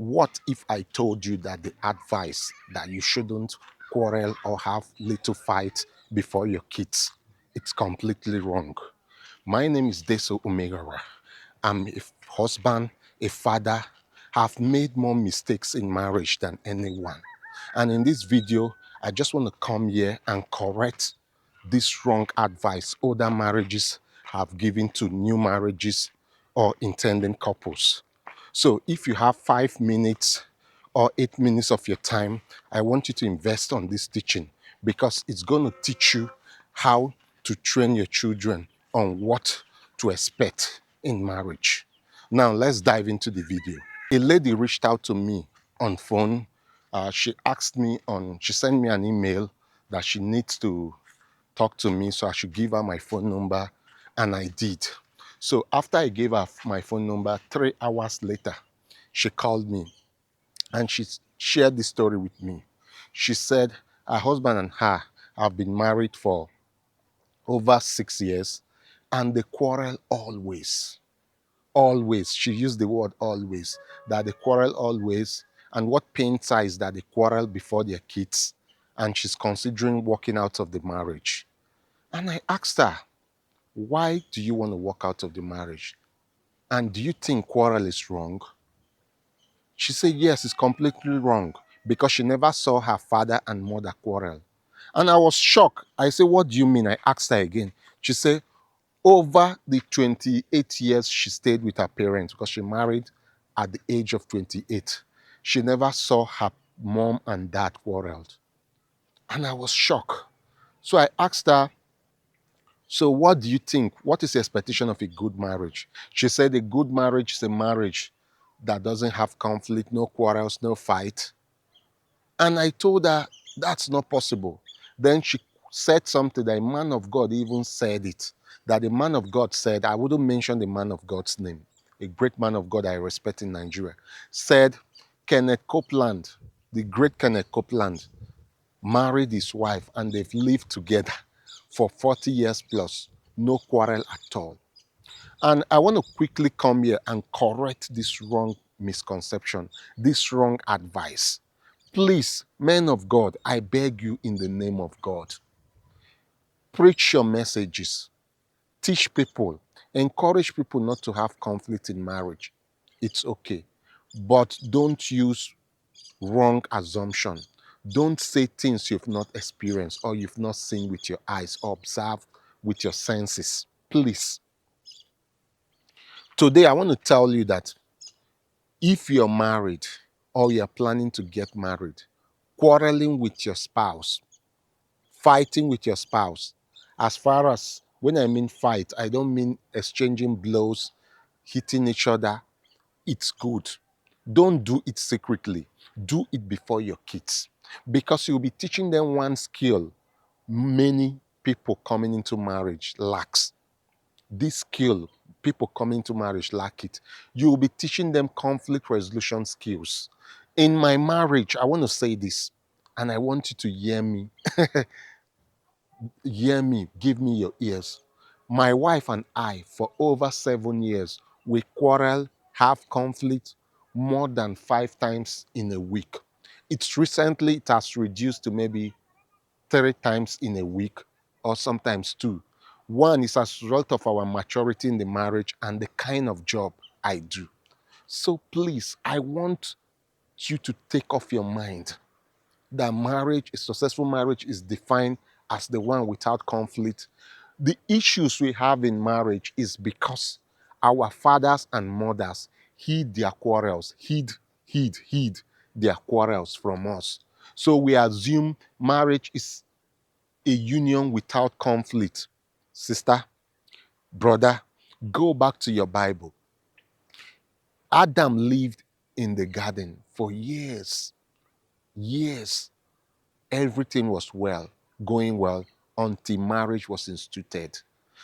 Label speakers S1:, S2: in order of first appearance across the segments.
S1: What if I told you that the advice that you shouldn't quarrel or have little fight before your kids, it's completely wrong? My name is Deso Omegara. I'm a husband, a father, have made more mistakes in marriage than anyone. And in this video, I just want to come here and correct this wrong advice older marriages have given to new marriages or intending couples. So if you have 5 minutes or 8 minutes of your time, I want you to invest on this teaching because it's going to teach you how to train your children on what to expect in marriage. Now let's dive into the video. A lady reached out to me on phone. She sent me an email that she needs to talk to me, so I should give her my phone number, and I did. So after I gave her my phone number, 3 hours later, she called me and she shared this story with me. She said her husband and her have been married for over 6 years and they quarrel always. Always. She used the word always, that they quarrel always. And what pains her is that they quarrel before their kids and she's considering walking out of the marriage. And I asked her, why do you want to walk out of the marriage? And do you think quarrel is wrong? She said, yes, it's completely wrong because she never saw her father and mother quarrel. And I was shocked. I said, what do you mean? I asked her again. She said, over the 28 years she stayed with her parents, because she married at the age of 28, she never saw her mom and dad quarreled. And I was shocked. So I asked her, so what do you think? What is the expectation of a good marriage? She said a good marriage is a marriage that doesn't have conflict, no quarrels, no fight. And I told her that's not possible. Then she said something that a man of God even said it. That the man of God said, I wouldn't mention the man of God's name, a great man of God I respect in Nigeria, said Kenneth Copeland, the great Kenneth Copeland, married his wife and they've lived together for 40 years plus, no quarrel at all. And I want to quickly come here and correct this wrong misconception, this wrong advice. Please, men of God, I beg you in the name of God, preach your messages, teach people, encourage people not to have conflict in marriage. It's okay. But don't use wrong assumption. Don't say things you've not experienced or you've not seen with your eyes or observed with your senses. Please. Today, I want to tell you that if you're married or you're planning to get married, quarreling with your spouse, fighting with your spouse, as far as when I mean fight, I don't mean exchanging blows, hitting each other. It's good. Don't do it secretly. Do it before your kids, because you'll be teaching them one skill many people coming into marriage lacks. This skill, people coming into marriage lack it. You'll be teaching them conflict resolution skills. In my marriage, I want to say this, and I want you to hear me. Hear me, give me your ears. My wife and I, for over 7 years, we quarrel, have conflict more than 5 times in a week. It has reduced to maybe 3 times in a week or sometimes two. One is as a result of our maturity in the marriage and the kind of job I do. So please, I want you to take off your mind that marriage, a successful marriage, is defined as the one without conflict. The issues we have in marriage is because our fathers and mothers hid their quarrels, hid their quarrels from us. So we assume marriage is a union without conflict. Sister, brother, go back to your Bible. Adam lived in the garden for years, years. Everything was going well until marriage was instituted.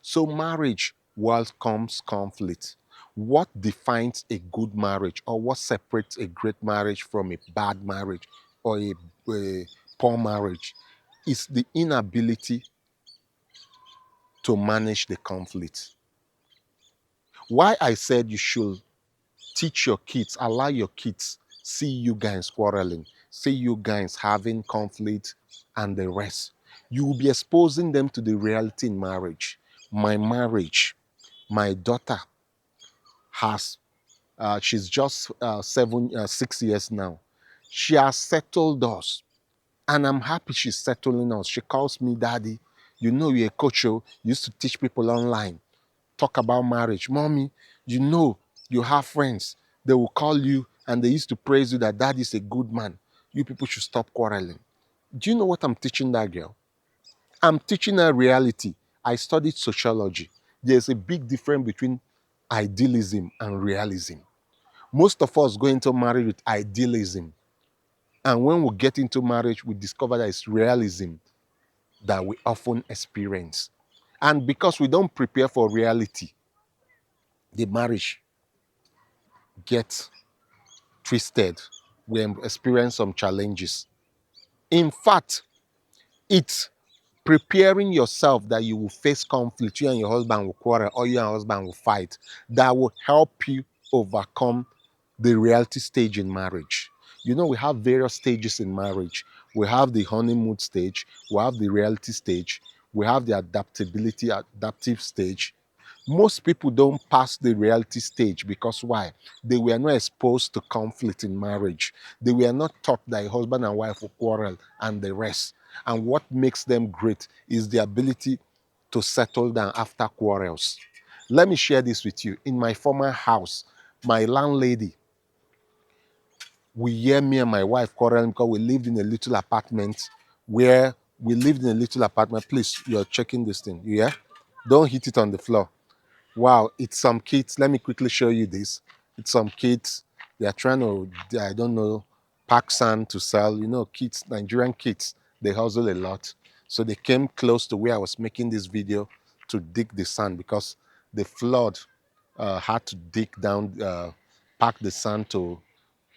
S1: So marriage welcomes conflict. What defines a good marriage, or what separates a great marriage from a bad marriage or a poor marriage, is the inability to manage the conflict. Why I said you should teach your kids, allow your kids see you guys quarreling, see you guys having conflict and the rest. You will be exposing them to the reality in marriage. My marriage, my daughter has, she's just 6 years now. She has settled us, and I'm happy she's settling us. She calls me daddy. You know, you're a coach, oh, you used to teach people online, talk about marriage. Mommy, you know, you have friends. They will call you and they used to praise you that dad is a good man. You people should stop quarreling. Do you know what I'm teaching that girl? I'm teaching her reality. I studied sociology. There's a big difference between idealism and realism. Most of us go into marriage with idealism. And when we get into marriage, we discover that it's realism that we often experience. And because we don't prepare for reality, the marriage gets twisted. We experience some challenges. In fact, it's preparing yourself that you will face conflict, you and your husband will quarrel, or you and your husband will fight, that will help you overcome the reality stage in marriage. You know, we have various stages in marriage. We have the honeymoon stage, we have the reality stage, we have the adaptive stage. Most people don't pass the reality stage because why? They were not exposed to conflict in marriage. They were not taught that a husband and wife will quarrel and the rest. And what makes them great is the ability to settle down after quarrels. Let me share this with you. In my former house, my landlady, we hear me and my wife quarreling because we lived in a little apartment where we lived in a little apartment. Please, you're checking this thing. You hear? Don't hit it on the floor. Wow, it's some kids. Let me quickly show you this. It's some kids. They are trying to, I don't know, pack sand to sell. You know, kids, Nigerian kids, they hustle a lot. So they came close to where I was making this video to dig the sand because the flood had to dig down, pack the sand to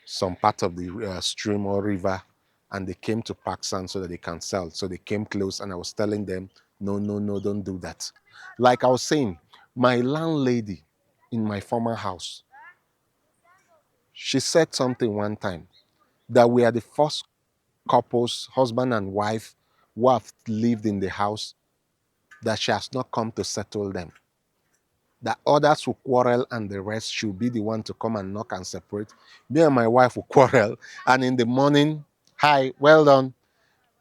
S1: some part of the stream or river, and they came to pack sand so that they can sell. So they came close, and I was telling them, no, no, no, don't do that. Like I was saying, my landlady in my former house, she said something one time that we are the first couples, husband and wife, who have lived in the house that she has not come to settle them. That others will quarrel and the rest should be the one to come and knock and separate. Me and my wife will quarrel, and in the morning, hi, well done.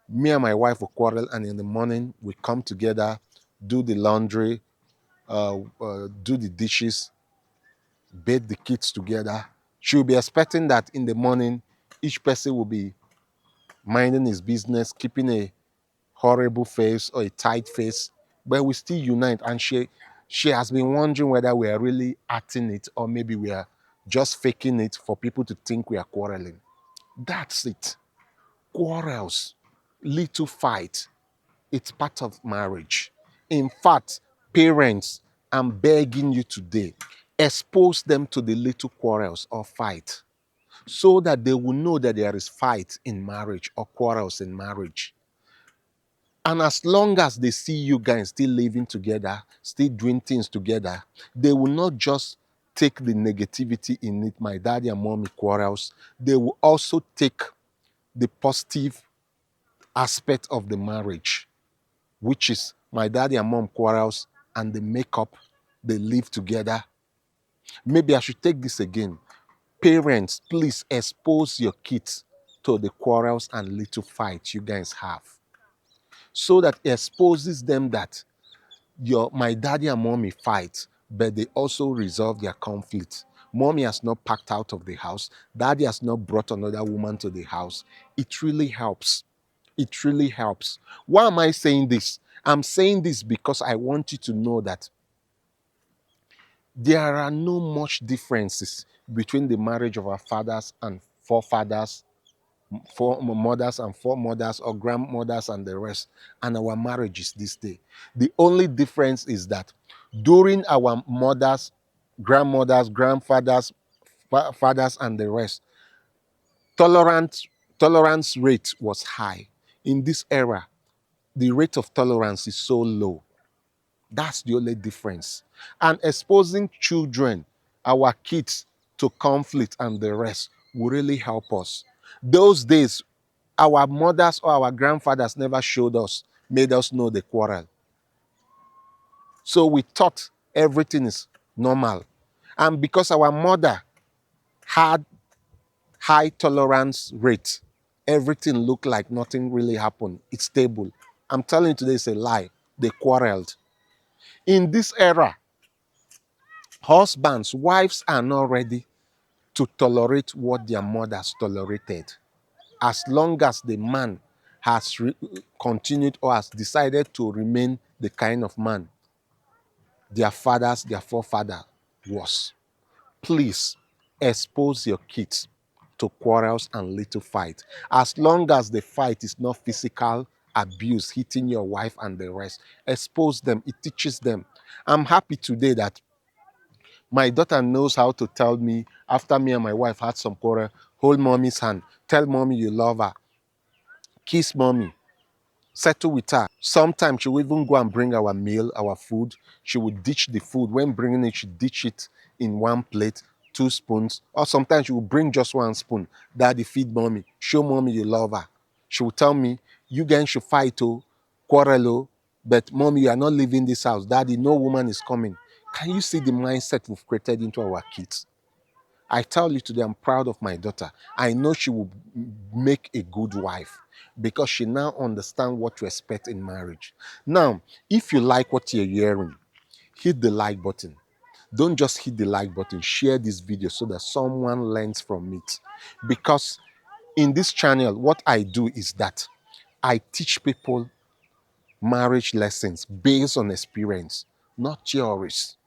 S1: Me and my wife will quarrel, and in the morning we come together, do the laundry, do the dishes, bathe the kids together. She'll be expecting that in the morning, each person will be minding his business, keeping a horrible face or a tight face, but we still unite. And she has been wondering whether we are really acting it or maybe we are just faking it for people to think we are quarreling. That's it. Quarrels, little fight, it's part of marriage. In fact, parents, I'm begging you today, expose them to the little quarrels or fight so that they will know that there is fight in marriage or quarrels in marriage. And as long as they see you guys still living together, still doing things together, they will not just take the negativity in it, my daddy and mommy quarrels. They will also take the positive aspect of the marriage, which is my daddy and mom quarrels and they make up, they live together. Maybe I should take this again. Parents, please expose your kids to the quarrels and little fights you guys have, so that it exposes them that my daddy and mommy fight, but they also resolve their conflict. Mommy has not packed out of the house. Daddy has not brought another woman to the house. It really helps. It really helps. Why am I saying this? I'm saying this because I want you to know that there are no much differences between the marriage of our fathers and forefathers, mothers and foremothers or grandmothers and the rest, and our marriages this day. The only difference is that during our mothers, grandmothers, grandfathers, fathers and the rest, tolerance tolerance rate was high. In this era, the rate of tolerance is so low. That's the only difference. And exposing children, our kids, to conflict and the rest will really help us. Those days, our mothers or our grandfathers never showed us, made us know the quarrel. So we thought everything is normal. And because our mother had high tolerance rate, everything looked like nothing really happened. It's stable. I'm telling you today, it's a lie. They quarreled. In this era, husbands, wives are not ready to tolerate what their mothers tolerated. As long as the man has continued or has decided to remain the kind of man their fathers, their forefather was. Please expose your kids to quarrels and little fight. As long as the fight is not physical abuse, hitting your wife and the rest, expose them. It teaches them. I'm happy today that my daughter knows how to tell me after me and my wife had some quarrel, hold mommy's hand, tell mommy you love her, kiss mommy, settle with her. Sometimes she will even go and bring our meal, our food. She would ditch the food. When bringing it, she ditch it in one plate, 2 spoons. Or sometimes she will bring just 1 spoon. Daddy, feed mommy. Show mommy you love her. She will tell me, you guys should fight, oh, quarrel, oh, but mommy, you are not leaving this house. Daddy, no woman is coming. Can you see the mindset we've created into our kids? I tell you today, I'm proud of my daughter. I know she will make a good wife because she now understands what to expect in marriage. Now, if you like what you're hearing, hit the like button. Don't just hit the like button, share this video so that someone learns from it. Because in this channel, what I do is that I teach people marriage lessons based on experience, not theories.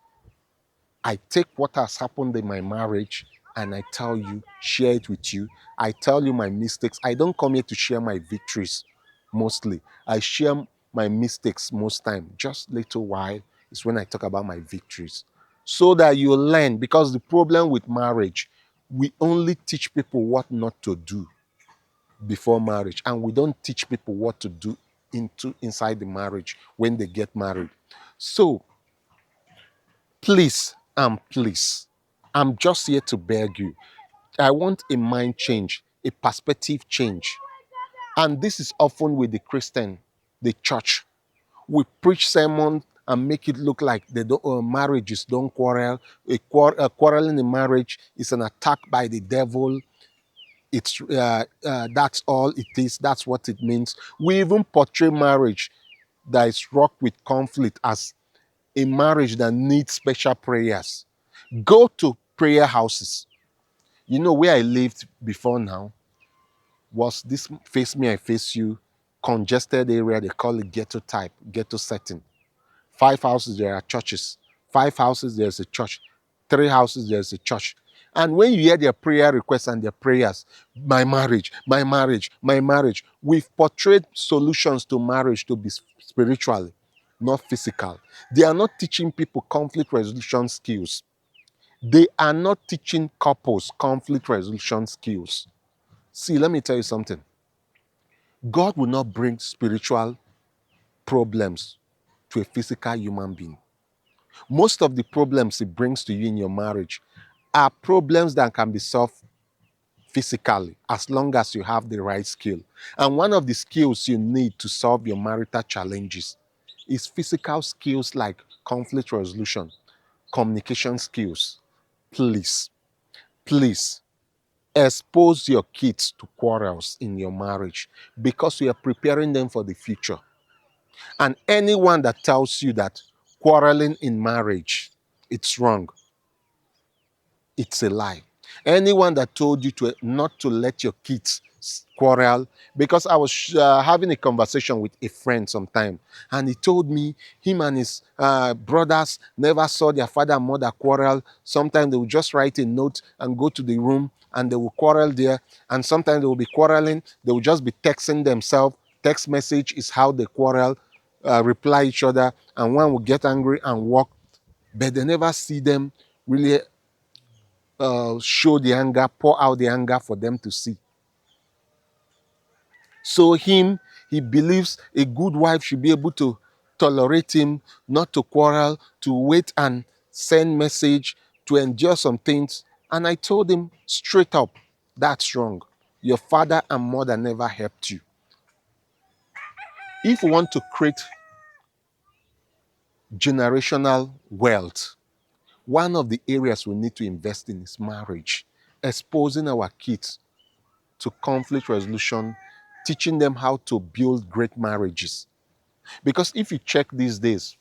S1: I take what has happened in my marriage and I tell you, share it with you. I tell you my mistakes. I don't come here to share my victories mostly. I share my mistakes most time. Just little while is when I talk about my victories. So that you learn, because the problem with marriage, we only teach people what not to do before marriage, and we don't teach people what to do inside the marriage when they get married. So please, please, I'm just here to beg you. I want a mind change, a perspective change. And this is often with the Christian, the church. We preach sermon and make it look like marriages don't quarrel. A quarreling in marriage is an attack by the devil. It's that's all it is. That's what it means. We even portray marriage that is wrought with conflict as a marriage that needs special prayers. Go to prayer houses. You know where I lived before now was this face me, I face you, congested area. They call it ghetto type, ghetto setting. 5 houses, there are churches. 5 houses, there's a church. 3 houses, there's a church. And when you hear their prayer requests and their prayers, my marriage, my marriage, my marriage, we've portrayed solutions to marriage to be spiritual, not physical. They are not teaching people conflict resolution skills. They are not teaching couples conflict resolution skills. See, let me tell you something. God will not bring spiritual problems to a physical human being. Most of the problems it brings to you in your marriage are problems that can be solved physically as long as you have the right skill. And one of the skills you need to solve your marital challenges is physical skills like conflict resolution, communication skills. Please, please expose your kids to quarrels in your marriage because you are preparing them for the future. And anyone that tells you that quarreling in marriage, it's wrong, it's a lie. Anyone that told you not to let your kids quarrel, because I was having a conversation with a friend sometime, and he told me him and his brothers never saw their father and mother quarrel. Sometimes they would just write a note and go to the room and they will quarrel there. And sometimes they will be quarreling, they will just be texting themselves. Text message is how they quarrel, reply each other, and one will get angry and walk, but they never see them really show the anger, pour out the anger for them to see. So he believes a good wife should be able to tolerate him, not to quarrel, to wait and send message, to endure some things. And I told him straight up, That's wrong. Your father and mother never helped you. If you want to create generational wealth, one of the areas we need to invest in is marriage, exposing our kids to conflict resolution, teaching them how to build great marriages. Because if you check these days,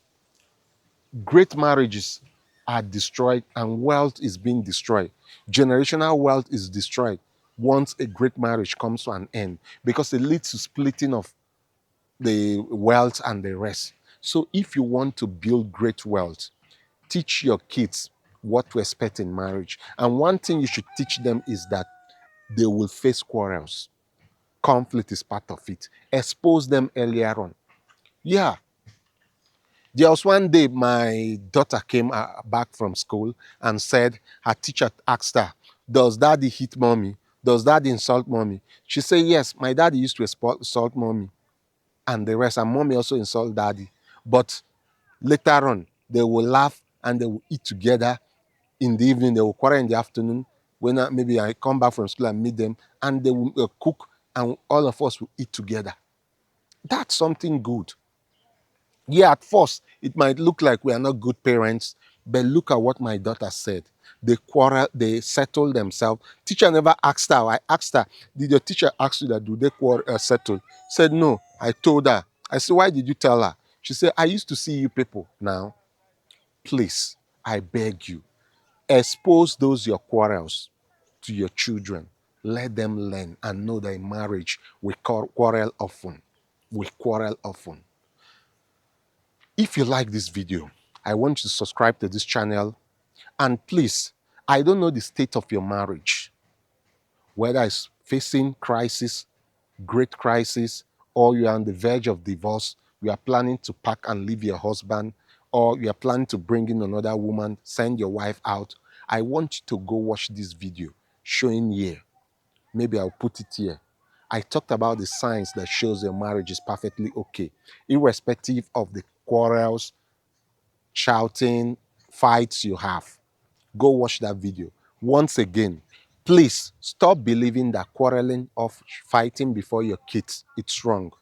S1: great marriages are destroyed and wealth is being destroyed. Generational wealth is destroyed once a great marriage comes to an end because it leads to splitting of the wealth and the rest. So if you want to build great wealth, teach your kids what to expect in marriage. And one thing you should teach them is that they will face quarrels. Conflict is part of it. Expose them earlier on. Yeah, there was one day my daughter came back from school and said her teacher asked her, "Does daddy hit mommy? Does daddy insult mommy?" She said, "Yes, my daddy used to insult mommy and the rest, and mommy also insult daddy. But later on, they will laugh and they will eat together in the evening. They will quarrel in the afternoon. When maybe I come back from school and meet them, and they will cook, and all of us will eat together." That's something good. Yeah, at first, it might look like we are not good parents, but look at what my daughter said. They quarrel, they settle themselves. Teacher never asked her. I asked her, "Did your teacher ask you that? Do they quarrel, settle?" Said no. I told her. I said, "Why did you tell her?" She said, "I used to see you people now. Please, I beg you, expose those your quarrels to your children. Let them learn and know that in marriage we quarrel often. We quarrel often." If you like this video, I want you to subscribe to this channel. And please, I don't know the state of your marriage, whether it's facing crisis, great crisis, or you are on the verge of divorce, you are planning to pack and leave your husband, or you are planning to bring in another woman, send your wife out. I want you to go watch this video showing here. Maybe I'll put it here. I talked about the signs that shows your marriage is perfectly okay, irrespective of the quarrels, shouting, fights you have. Go watch that video. Once again, please stop believing that quarreling or fighting before your kids, it's wrong.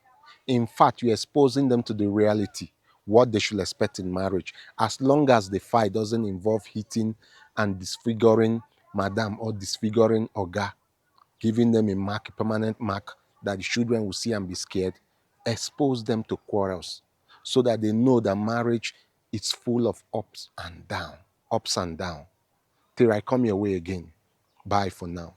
S1: In fact, you're exposing them to the reality, what they should expect in marriage. As long as the fight doesn't involve hitting and disfiguring madam or disfiguring oga, giving them a mark, a permanent mark that the children will see and be scared, expose them to quarrels so that they know that marriage is full of ups and down, ups and down. Till I come your way again. Bye for now.